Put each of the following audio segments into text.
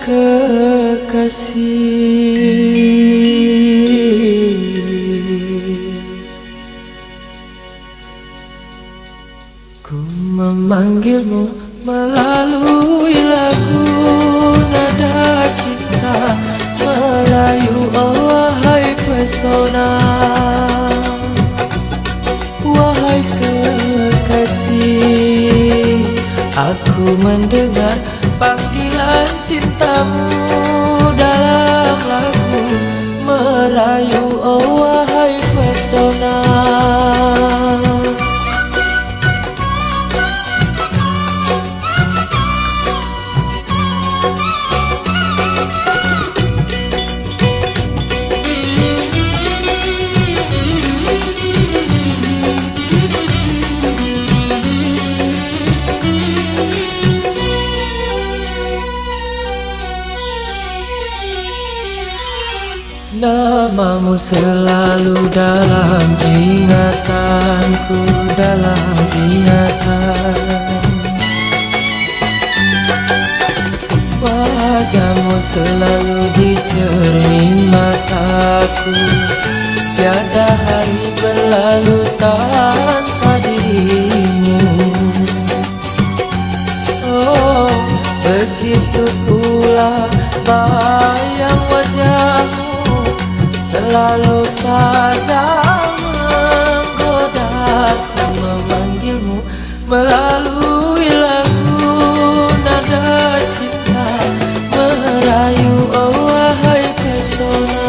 kekasih, ku memanggilmu melalui lagu nada cinta Melayu, oh wahai pesona, wahai kekasih. Aku mendengar panggilan cintamu dalam lagu merayu, oh wahai pesona. Namamu selalu dalam ingatanku, dalam ingatan. Wajahmu selalu di cermin mataku, tiada hari berlalu tanpa dirimu. Oh, begitu pula bayang wajahmu selalu saja menggodaku, memanggilmu melalui lagu nada cinta merayu, oh wahai pesona.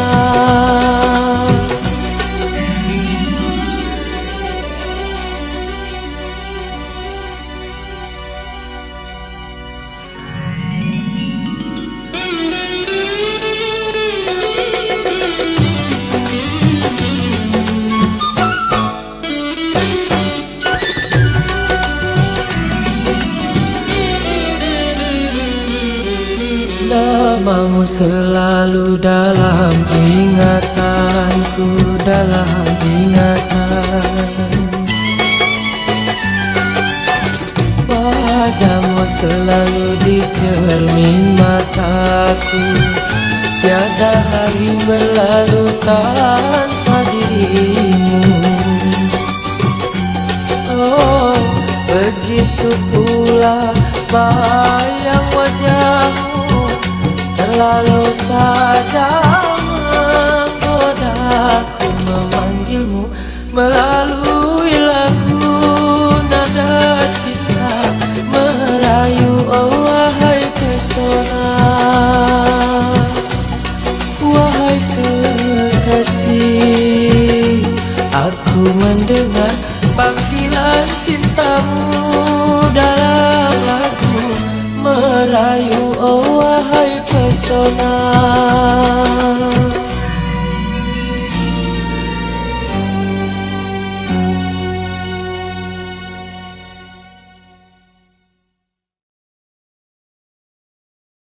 Namamu selalu dalam ingatanku, dalam ingatan. Wajahmu selalu di cermin mataku, tiada hari berlalu tanpa dirimu. Oh, begitu pula bayang wajahmu selalu saja menggodaku, memanggilmu melalui